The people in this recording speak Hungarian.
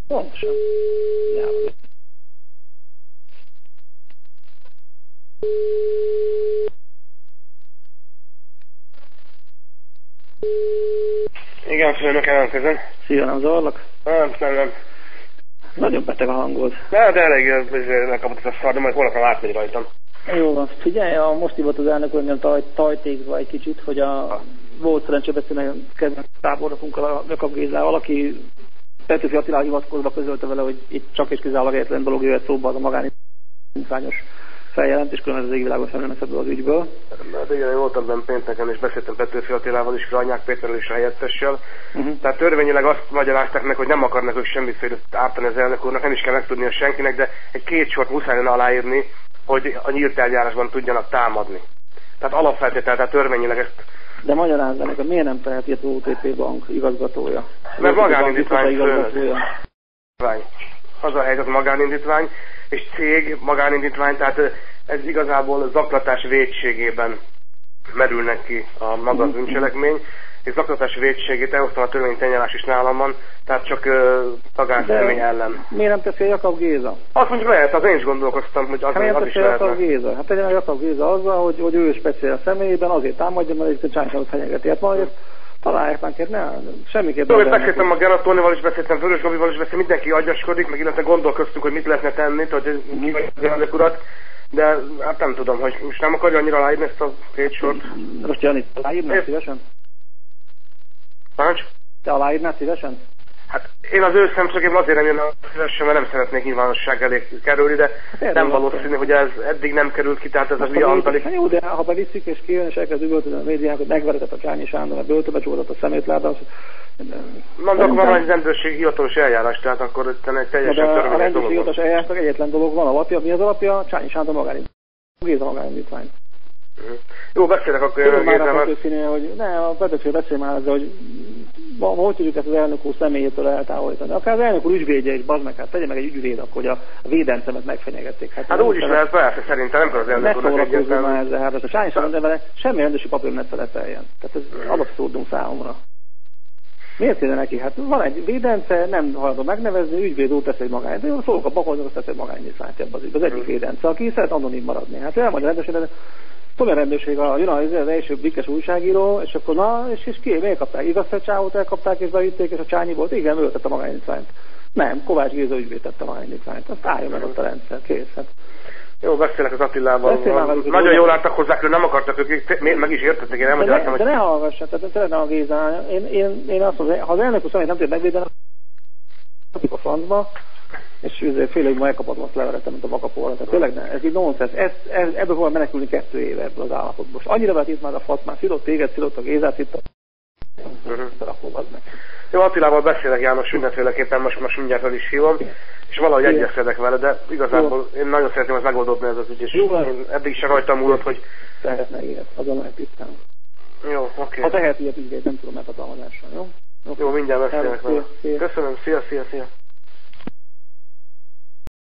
Pontosan. Ja. Igen, főnök, ellenkezem. Szia, nem zavarlak? Nem. Nagyon beteg a hangod. De elég lekapott a szar, de majd holnapra átmegy rajtam. Jó van. Figyelj, most hívott az elnök úr, tajtékba egy kicsit, hogy volt szerencsé beszélni kezdve tábornokunkkal, a Jakab Gézával, aki Petőfi Attilával hivatkozva közölte vele, hogy itt csak és kizárólag egyetlen dolog jöhet szóba, az a magánintványos feljelentés, különben az égvilágon sem nem ebből az ügyből. Hát igen, én voltam benne pénteken, és beszéltem Petőfi Attilával is, Krajnyák Péterrel és a helyettessel. Tehát törvényileg azt magyarázták meg, hogy nem akarnak ők semmiféle ártani az elnök úrnak, nem is kell megtudnia senkinek, de egy 2 sort muszáj lenne aláírni, hogy a nyílt eljárásban tudjanak támadni. Tehát alapfeltétel, tehát törvényileg ezt... De magyarázd meg, miért nem teheti az OTP bank igazgatója? Mert magánindítvány főnök. Az a helyzet, magánindítvány, és cég magánindítvány, tehát ez igazából zaklatás vétségében merülnek ki a maga az bűncselekmény, és zaklatás vétségét elhoztam a törvénytényállás is nálam van, tehát csak tagárszemély ellen. Miért nem teszi a Jakab Géza? Azt mondjuk lehet, az én is gondolkoztam, hogy az, miért az is lehetne. Jakab Géza? Hát tegyen a Jakab Géza azzal, hogy ő speciál személyében azért támadja, mert egyébként Csányságot fenyegeti. Hát majd találják meg, ne, semmiképpen. Beszéltem a Geratónival is, beszéltem Vörös Gabival is, beszéltem, mindenki agyaskodik, meg illetve gondolkoztunk, hogy mit lehetne tenni, hogy az elnök urat, de hát nem tudom, hogy most nem akarja annyira aláírni ezt a 2 sort. Most Jani, aláírnád szívesen? Parancs? Te aláírnád szívesen? Hát én az ő szemszögében azért nem jön szívesen, mert nem szeretnék nyilvánosság elé kerülni, de hát nem valószínű, hogy ez eddig nem került ki, tehát ez az Via Antali. Jó, de ha beviszik és kijön, és elkezd üvöltözni a médiákat, megveretett a Csányi Sándor, mert börtönbe csúszott a szemétláda. Na, de akkor van egy rendőrség hivatalos eljárás, tehát akkor egy teljesen törvényes dolog. A rendőrség hivatalos eljárásnak egyetlen dolog van, alapja. Mi az alapja? Csányi Sándor magánindítvány. Géza magánindítvány. Jó, beszélek akkor a Petőfinél, hogy ne, a Petőfi beszél már ezzel, hogy hogy tudjuk ezt az elnök úr személyétől eltávolítani. Akár az elnök úr ügyvédje is, bazd meg, hát tegye meg egy ügyvéd, akkor, hogy a védencemet megfenyegették. Hát úgy is lehet, persze, szerintem nem kell az elnök úrnak egyértelmű. Ne ezzel, hát a Csányi Sándor vele semmi rendőrsi papír ne szerepeljen. Tehát ez abszurdum számomra. Miért kéne neki? Hát van egy védence, nem hajlandó megnevezni, ügyvéd úr tesz egy magány. De jó, szólok a bakolnak, azt tesz egy magánynyitványt ebben az egyik védence, aki szeret anonim maradni. Hát elmondja a rendőrség, tudom, a rendőrség, jön az első blikkes újságíró, és akkor na, és ki, miért kapták? Igazságcsáót elkapták és bevitték, és a Csányi volt, igen, ő tette a magánynyitványt. Nem, Kovács Géza ügyvéd tette a magánynyitványt. Azt álljon meg ott a rendszer, kész. Hát. Jó, beszélek az Attilával. Nagyon jól álltak hozzá, nem akartak ők, meg is értettek, én elmagyaráztam, hogy... De ne hallgass, tehát tényleg a Géza, én azt mondom, ha az elnök úr személyt nem tud megvédeni, a francba, és félig ma elkaphatom azt leveretem, mint a vakapóra. Tehát tényleg ne, ez így nonsens. Ebből fogom menekülni 2 éve ebből az állapotból. Most annyira vett itt már a fasz, már szidott téged, szidott a Gézát, itt Jó, Attilával beszélek, János, mindenféleképpen most mindjárt el is hívom, és valahogy egyezkedek vele, de igazából én nagyon szeretném ezt megoldódni ez az ügy, és én eddig sem rajtam múlott, hogy... Tehetne ilyet, azon megtisztálom. Jó, oké. Ha tehet ilyet ügyvéd, nem tudom meghatalmazással, jó? Jó, mindjárt beszélek vele. Köszönöm, szia.